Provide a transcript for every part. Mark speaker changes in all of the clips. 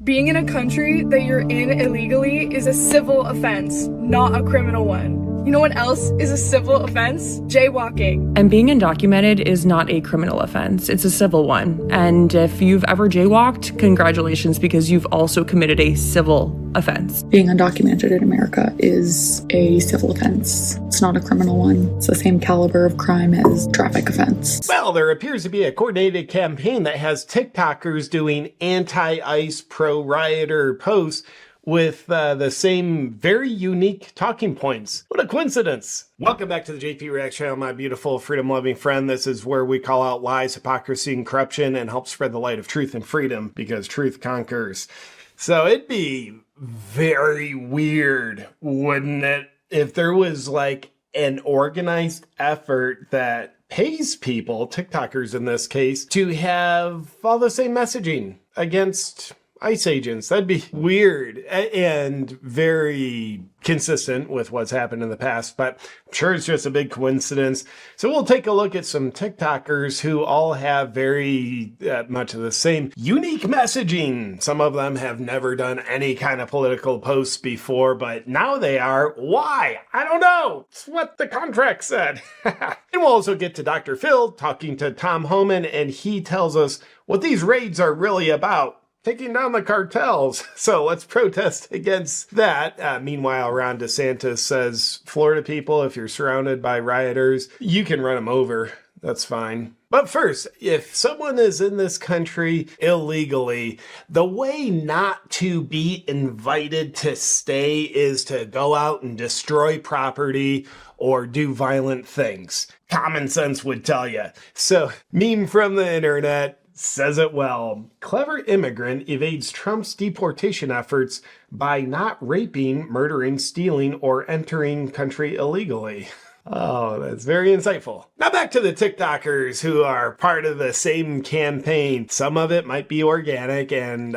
Speaker 1: Being in a country that you're in illegally is a civil offense, not a criminal one. You know what else is a civil offense? Jaywalking.
Speaker 2: And being undocumented is not a criminal offense. It's a civil one. And if you've ever jaywalked, congratulations, because you've also committed a civil offense.
Speaker 3: Being undocumented in America is a civil offense. It's not a criminal one. It's the same caliber of crime as traffic offense.
Speaker 4: Well, there appears to be a coordinated campaign that has TikTokers doing anti-ICE pro-rioter posts with the same very unique talking points. What a coincidence. Welcome back to the JP Reacts channel, my beautiful freedom-loving friend. This is where we call out lies, hypocrisy, and corruption and help spread the light of truth and freedom because truth conquers. So it'd be very weird, wouldn't it, if there was like an organized effort that pays people, TikTokers in this case, to have all the same messaging against ICE agents. That'd be weird and very consistent with what's happened in the past, but I'm sure it's just a big coincidence. So we'll take a look at some TikTokers who all have very much of the same unique messaging. Some of them have never done any kind of political posts before, but now they are. Why? I don't know. It's what the contract said. And we'll also get to Dr. Phil talking to Tom Homan, and he tells us what these raids are really about. Taking down the cartels. So let's protest against that. Meanwhile, Ron DeSantis says, Florida people, if you're surrounded by rioters, you can run them over. That's fine. But first, if someone is in this country illegally, the way not to be invited to stay is to go out and destroy property or do violent things. Common sense would tell you. So, meme from the internet says it well. Clever immigrant evades Trump's deportation efforts by not raping, murdering, stealing, or entering country illegally. Oh, that's very insightful. Now back to the TikTokers who are part of the same campaign. Some of it might be organic and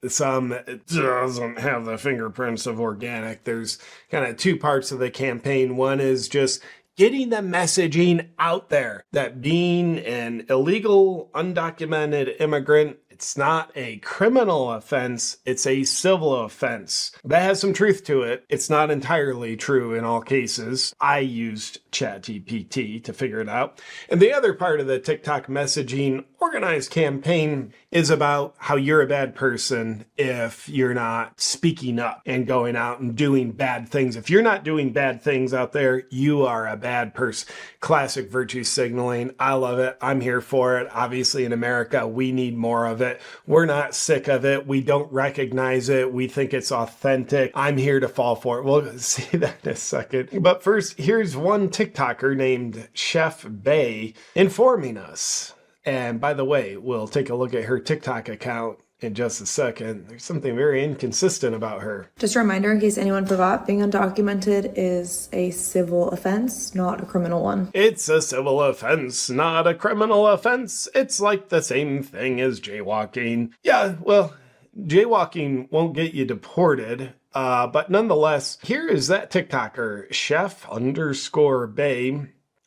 Speaker 4: some doesn't have the fingerprints of organic. There's kind of two parts of the campaign. One is just getting the messaging out there that being an illegal, undocumented immigrant, it's not a criminal offense, it's a civil offense. That has some truth to it. It's not entirely true in all cases. I used ChatGPT to figure it out. And the other part of the TikTok messaging organized campaign is about how you're a bad person if you're not speaking up and going out and doing bad things. If you're not doing bad things out there, you are a bad person. Classic virtue signaling. I love it. I'm here for it. Obviously, in America, we need more of it. We're not sick of it. We don't recognize it. We think it's authentic. I'm here to fall for it. We'll see that in a second. But first, here's one TikToker named Chef Bay informing us. And by the way, we'll take a look at her TikTok account in just a second. There's something very inconsistent about her.
Speaker 5: Just a reminder, in case anyone forgot, being undocumented is a civil offense, not a criminal one.
Speaker 4: It's a civil offense, not a criminal offense. It's like the same thing as jaywalking. Yeah, well, jaywalking won't get you deported. But nonetheless, here is that TikToker, Chef_Bay.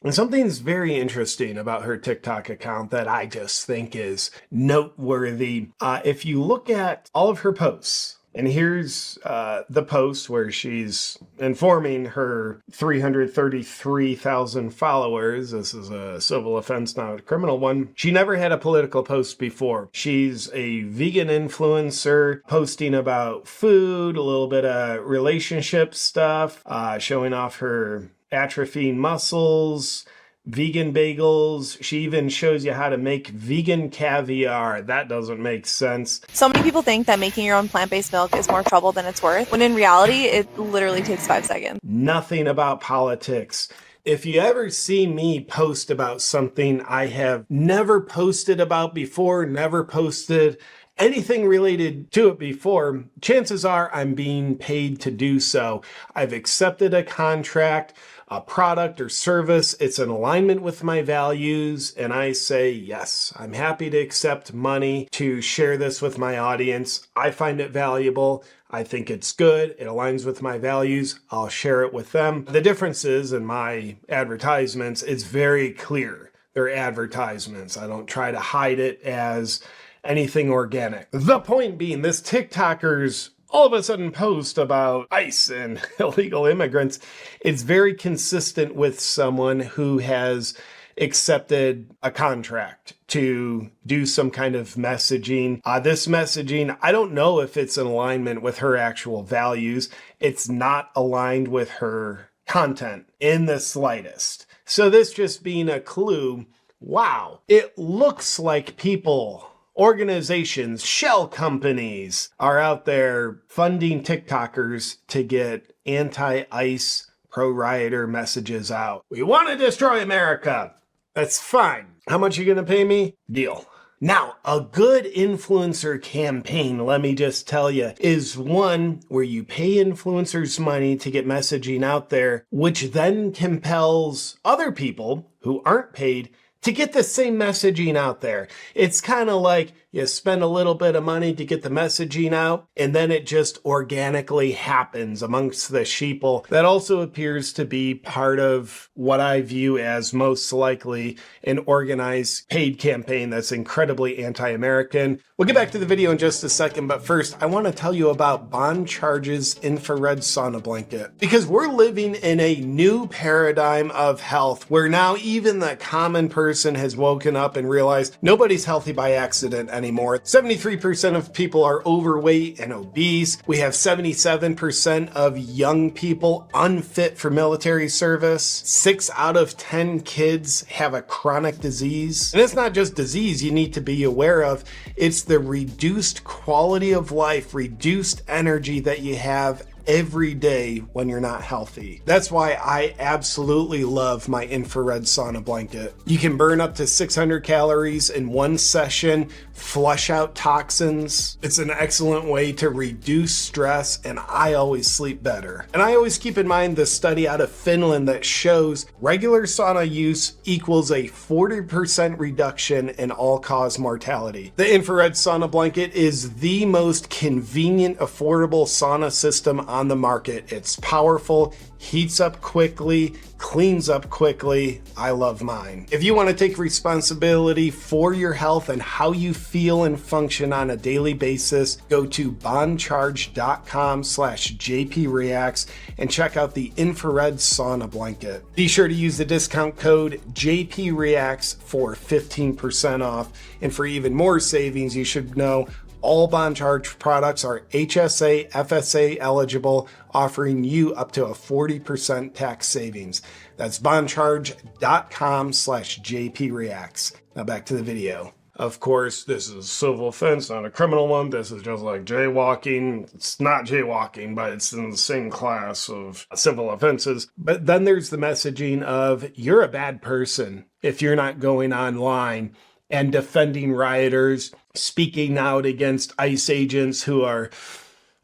Speaker 4: And something's very interesting about her TikTok account that I just think is noteworthy. If you look at all of her posts, and here's the post where she's informing her 333,000 followers. This is a civil offense, not a criminal one. She never had a political post before. She's a vegan influencer posting about food, a little bit of relationship stuff, showing off her atrophying muscles, vegan bagels. She even shows you how to make vegan caviar. That doesn't make sense.
Speaker 6: So many people think that making your own plant-based milk is more trouble than it's worth, when in reality, it literally takes 5 seconds.
Speaker 4: Nothing about politics. If you ever see me post about something I have never posted about before, never posted anything related to it before, chances are I'm being paid to do so. I've accepted a contract, a product or service. It's in alignment with my values. And I say, yes, I'm happy to accept money to share this with my audience. I find it valuable. I think it's good. It aligns with my values. I'll share it with them. The differences in my advertisements is very clear. They're advertisements. I don't try to hide it as anything organic. The point being, this TikToker's all of a sudden post about ICE and illegal immigrants, it's very consistent with someone who has accepted a contract to do some kind of messaging. This messaging, I don't know if it's in alignment with her actual values. It's not aligned with her content in the slightest. So this just being a clue, wow, it looks like people, organizations, shell companies are out there funding TikTokers to get anti-ICE, pro-rioter messages out. We want to destroy America. That's fine. How much are you going to pay me? Deal. Now, a good influencer campaign, let me just tell you, is one where you pay influencers money to get messaging out there, which then compels other people who aren't paid to get the same messaging out there. It's kind of like you spend a little bit of money to get the messaging out, and then it just organically happens amongst the sheeple. That also appears to be part of what I view as most likely an organized paid campaign that's incredibly anti-American. We'll get back to the video in just a second, but first, I want to tell you about Bond Charge's infrared sauna blanket. Because we're living in a new paradigm of health, where now even the common person has woken up and realized nobody's healthy by accident anymore. 73% of people are overweight and obese. We have 77% of young people unfit for military service. 6 out of 10 kids have a chronic disease. And it's not just disease you need to be aware of. It's the reduced quality of life, reduced energy that you have every day when you're not healthy. That's why I absolutely love my infrared sauna blanket. You can burn up to 600 calories in one session, flush out toxins. It's an excellent way to reduce stress, and I always sleep better. And I always keep in mind the study out of Finland that shows regular sauna use equals a 40% reduction in all-cause mortality. The infrared sauna blanket is the most convenient, affordable sauna system on the market. It's powerful, heats up quickly, cleans up quickly. I love mine. If you want to take responsibility for your health and how you feel and function on a daily basis, go to bondcharge.com/JPReacts and check out the infrared sauna blanket. Be sure to use the discount code JPReacts for 15% off. And for even more savings, you should know all Bond Charge products are HSA, FSA eligible, offering you up to a 40% tax savings. That's bondcharge.com/JPReacts. Now back to the video. Of course, this is a civil offense, not a criminal one. This is just like jaywalking. It's not jaywalking, but it's in the same class of civil offenses. But then there's the messaging of you're a bad person if you're not going online and defending rioters, speaking out against ICE agents who are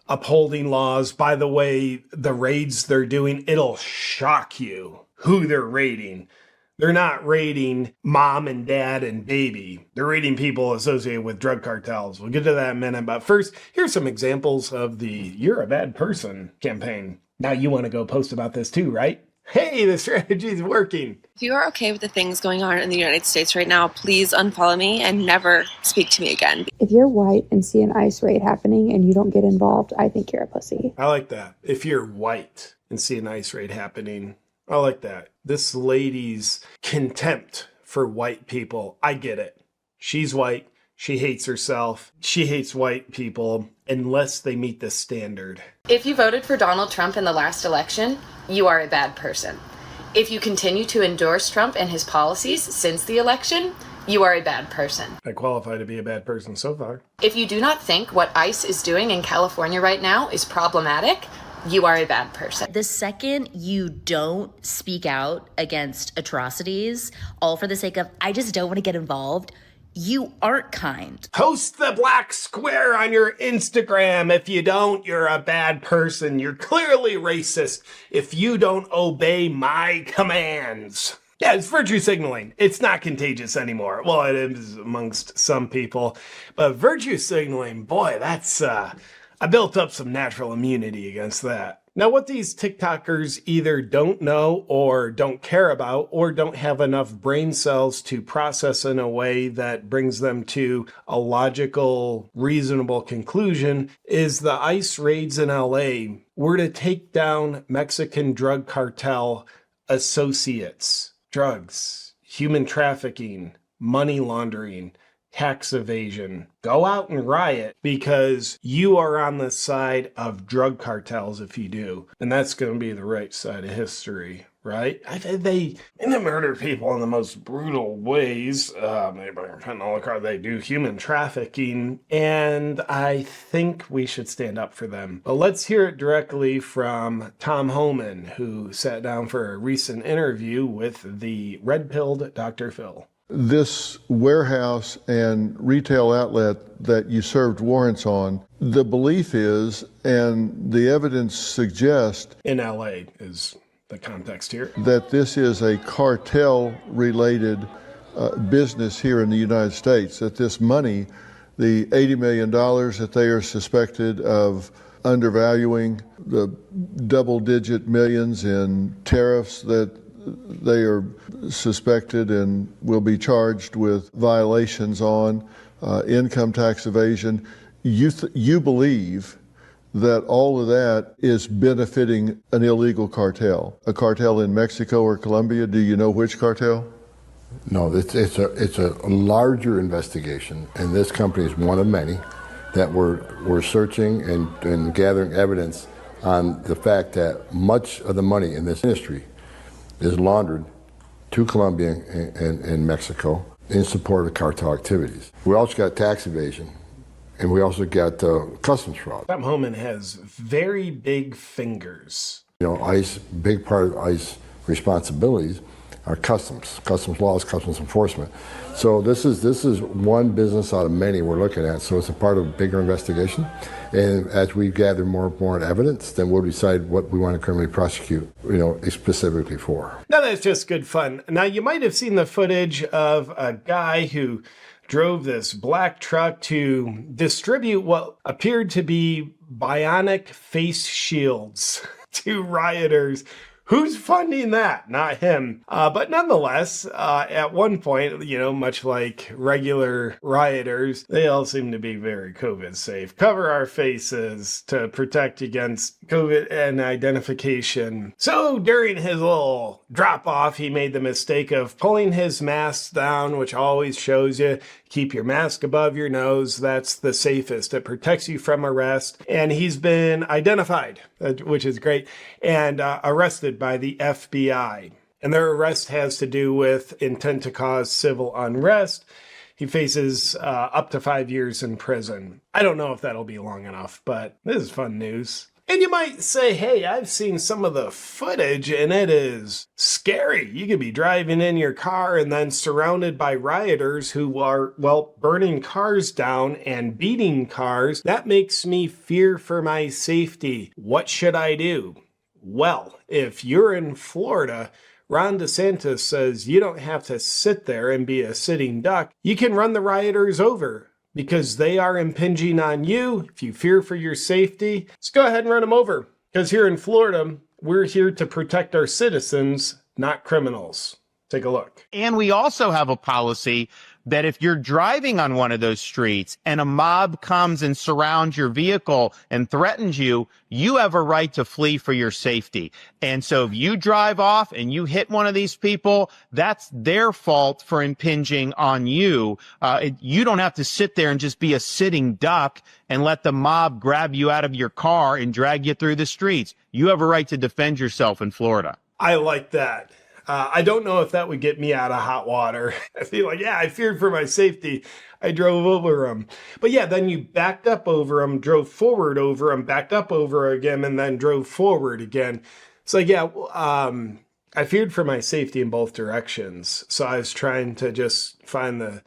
Speaker 4: upholding laws. By the way, the raids they're doing, it'll shock you who they're raiding. They're not raiding mom and dad and baby. They're raiding people associated with drug cartels. We'll get to that in a minute. But first, here's some examples of the You're a Bad Person campaign. Now you want to go post about this too, right? Hey, the strategy is working.
Speaker 7: If you are okay with the things going on in the United States right now, please unfollow me and never speak to me again.
Speaker 8: If you're white and see an ICE raid happening and you don't get involved, I think you're a pussy.
Speaker 4: I like that. If you're white and see an ICE raid happening, I like that. This lady's contempt for white people, I get it. She's white. She hates herself. She hates white people unless they meet the standard.
Speaker 9: If you voted for Donald Trump in the last election, you are a bad person. If you continue to endorse Trump and his policies since the election, you are a bad person.
Speaker 4: I qualify to be a bad person so far.
Speaker 9: If you do not think what ICE is doing in California right now is problematic, you are a bad person.
Speaker 10: The second you don't speak out against atrocities, all for the sake of, I just don't want to get involved, you aren't kind.
Speaker 4: Post the black square on your Instagram. If you don't, you're a bad person. You're clearly racist if you don't obey my commands. Yeah, it's virtue signaling. It's not contagious anymore. Well, it is amongst some people. But virtue signaling, boy, that's... I built up some natural immunity against that. Now, what these TikTokers either don't know or don't care about or don't have enough brain cells to process in a way that brings them to a logical, reasonable conclusion is the ICE raids in LA were to take down Mexican drug cartel associates, drugs, human trafficking, money laundering, tax evasion. Go out and riot because you are on the side of drug cartels if you do. And that's going to be the right side of history, right? They murder people in the most brutal ways. They bring fentanyl across, they do human trafficking. And I think we should stand up for them. But let's hear it directly from Tom Homan, who sat down for a recent interview with the red-pilled Dr. Phil.
Speaker 11: This warehouse and retail outlet that you served warrants on, the belief is, and the evidence suggests,
Speaker 4: in LA is the context here,
Speaker 11: that this is a cartel-related business here in the United States, that this money, the $80 million that they are suspected of undervaluing, the double-digit millions in tariffs that they are suspected and will be charged with violations on, income tax evasion. You believe that all of that is benefiting an illegal cartel, a cartel in Mexico or Colombia. Do you know which cartel?
Speaker 12: No, it's a larger investigation, and this company is one of many that we're searching and gathering evidence on the fact that much of the money in this industry is laundered to Colombia and Mexico in support of cartel activities. We also got tax evasion, and we also got customs fraud.
Speaker 4: Tom Homan has very big fingers.
Speaker 12: You know, ICE, big part of ICE responsibilities are customs laws, customs enforcement. So this is one business out of many we're looking at. So it's a part of a bigger investigation. And as we gather more and more evidence, then we'll decide what we want to criminally prosecute, specifically for.
Speaker 4: Now that's just good fun. Now you might have seen the footage of a guy who drove this black truck to distribute what appeared to be bionic face shields to rioters. Who's funding that? Not him. But nonetheless, at one point, much like regular rioters, they all seem to be very COVID safe. Cover our faces to protect against COVID and identification. So during his little drop off, he made the mistake of pulling his mask down, which always shows you keep your mask above your nose. That's the safest. It protects you from arrest. And he's been identified, which is great, and arrested by the FBI. And their arrest has to do with intent to cause civil unrest. He faces up to 5 years in prison. I don't know if that'll be long enough, but this is fun news. And you might say, hey, I've seen some of the footage and it is scary. You could be driving in your car and then surrounded by rioters who are, burning cars down and beating cars. That makes me fear for my safety. What should I do? Well, if you're in Florida, Ron DeSantis says you don't have to sit there and be a sitting duck. You can run the rioters over because they are impinging on you. If you fear for your safety, just go ahead and run them over. Because here in Florida, we're here to protect our citizens, not criminals. Take a look.
Speaker 13: And we also have a policy that if you're driving on one of those streets and a mob comes and surrounds your vehicle and threatens you, you have a right to flee for your safety. And so if you drive off and you hit one of these people, that's their fault for impinging on you. You don't have to sit there and just be a sitting duck and let the mob grab you out of your car and drag you through the streets. You have a right to defend yourself in Florida.
Speaker 4: I like that. I don't know if that would get me out of hot water. I feel like, I feared for my safety. I drove over them. But yeah, then you backed up over them, drove forward over them, backed up over again, and then drove forward again. So yeah, I feared for my safety in both directions. So I was trying to just find the,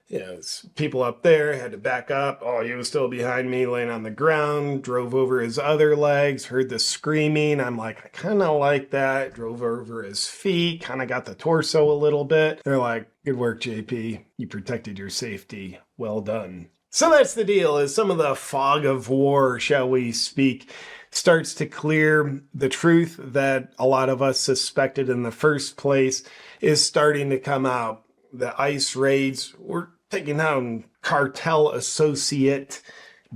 Speaker 4: people up there, had to back up. Oh, he was still behind me, laying on the ground, drove over his other legs, heard the screaming. I'm like, I kind of like that. Drove over his feet, kind of got the torso a little bit. They're like, good work, JP. You protected your safety. Well done. So that's the deal, is some of the fog of war, shall we speak, starts to clear, the truth that a lot of us suspected in the first place is starting to come out. The ICE raids were taking down cartel associate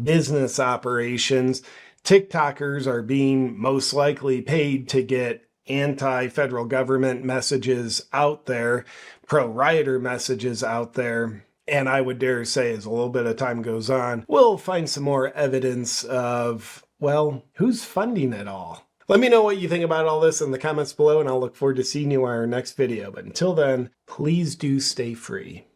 Speaker 4: business operations. TikTokers are being most likely paid to get anti-federal government messages out there, pro-rioter messages out there. And I would dare say, as a little bit of time goes on, we'll find some more evidence of, well, who's funding it all? Let me know what you think about all this in the comments below, and I'll look forward to seeing you on our next video. But until then, please do stay free.